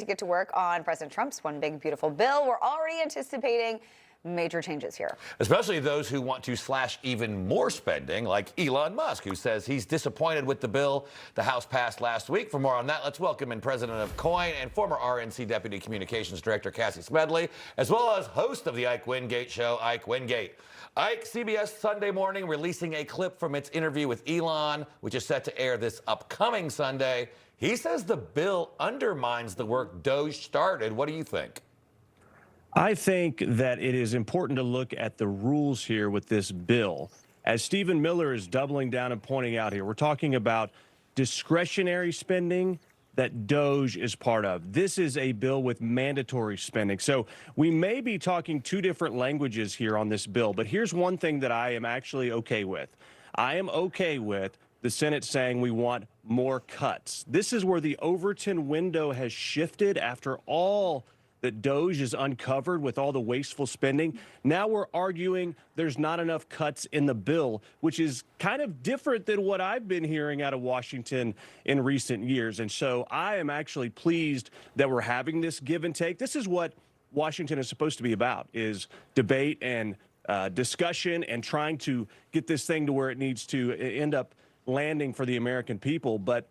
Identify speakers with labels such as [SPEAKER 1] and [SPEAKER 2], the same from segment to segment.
[SPEAKER 1] To get to work on President Trump's one big beautiful bill. We're already anticipating major changes here.
[SPEAKER 2] Especially those who want to slash even more spending, like Elon Musk, who says he's disappointed with the bill the House passed last week. For more on that, let's welcome in President of Coin and former RNC Deputy Communications Director Cassie Smedley, as well as host of the Ike Wingate Show, Ike Wingate. Ike, CBS Sunday Morning releasing a clip from its interview with Elon, which is set to air this upcoming Sunday. He says the bill undermines the work DOGE started. What do you think?
[SPEAKER 3] I think that it is important to look at the rules here with this bill. As Stephen Miller is doubling down and pointing out here, we're talking about discretionary spending that DOGE is part of. This is a bill with mandatory spending. So we may be talking two different languages here on this bill, but here's one thing that I am actually okay with. I am okay with the Senate saying we want more cuts. This is where the Overton window has shifted after all that DOGE has uncovered with all the wasteful spending. Now we're arguing there's not enough cuts in the bill, which is kind of different than what I've been hearing out of Washington in recent years. And so I am actually pleased that we're having this give and take. This is what Washington is supposed to be about, is debate and discussion and trying to get this thing to where it needs to end up landing for the American people. But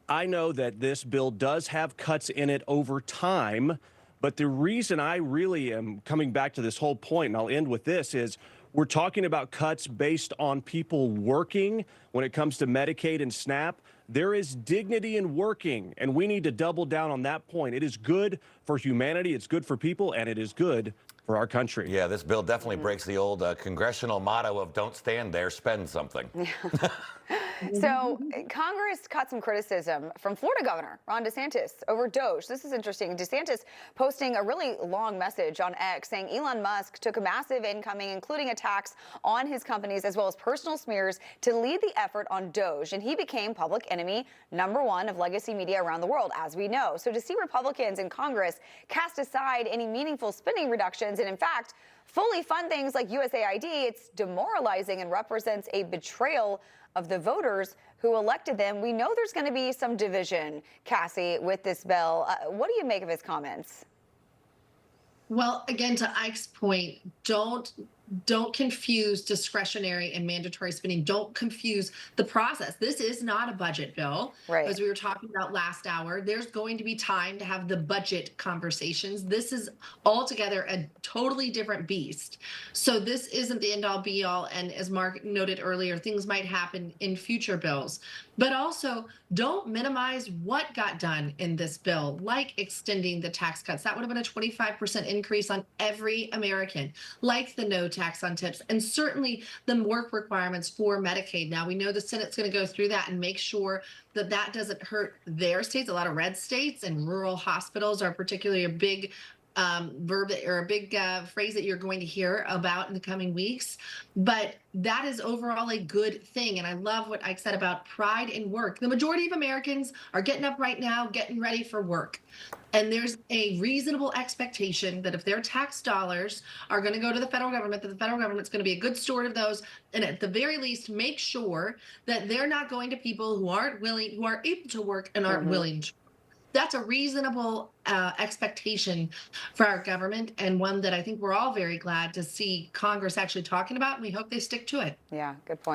[SPEAKER 3] I know that this bill does have cuts in it over time. But the reason I really am coming back to this whole point, and I'll end with this, is we're talking about cuts based on people working when it comes to Medicaid and SNAP. There is dignity in working, and we need to double down on that point. It is good for humanity, it's good for people, and it is good for our country.
[SPEAKER 2] Yeah, this bill definitely breaks the old congressional motto of don't stand there, spend something.
[SPEAKER 1] So Congress caught some criticism from Florida Governor Ron DeSantis over DOGE. This is interesting. DeSantis posting a really long message on X saying Elon Musk took a massive incoming, including attacks on his companies as well as personal smears, to lead the effort on DOGE. And he became public enemy #1 of legacy media around the world, as we know. So to see Republicans in Congress cast aside any meaningful spending reductions and, in fact, fully fund things like USAID, it's demoralizing and represents a betrayal of the voters who elected them. We know there's going to be some division, Cassie, with this bill. What do you make of his comments?
[SPEAKER 4] Well, again, to Ike's point, don't confuse discretionary and mandatory spending. Don't confuse the process. This is not a budget bill.
[SPEAKER 1] Right.
[SPEAKER 4] As we were talking about last hour, there's going to be time to have the budget conversations. This is altogether a totally different beast. So this isn't the end all be all. And as Mark noted earlier, things might happen in future bills. But also, don't minimize what got done in this bill, like extending the tax cuts. That would have been a 25% increase on every American, like the no tax on tips, and certainly the work requirements for Medicaid. Now, we know the Senate's going to go through that and make sure that that doesn't hurt their states. A lot of red states and rural hospitals are particularly a big verb or a big phrase that you're going to hear about in the coming weeks. But that is overall a good thing. And I love what Ike said about pride in work. The majority of Americans are getting up right now, getting ready for work. And there's a reasonable expectation that if their tax dollars are going to go to the federal government, that the federal government's going to be a good steward of those. And at the very least, make sure that they're not going to people who aren't willing, who are able to work and aren't willing to. That's a reasonable expectation for our government, and one that I think we're all very glad to see Congress actually talking about, and we hope they stick to it.
[SPEAKER 1] Yeah, good point.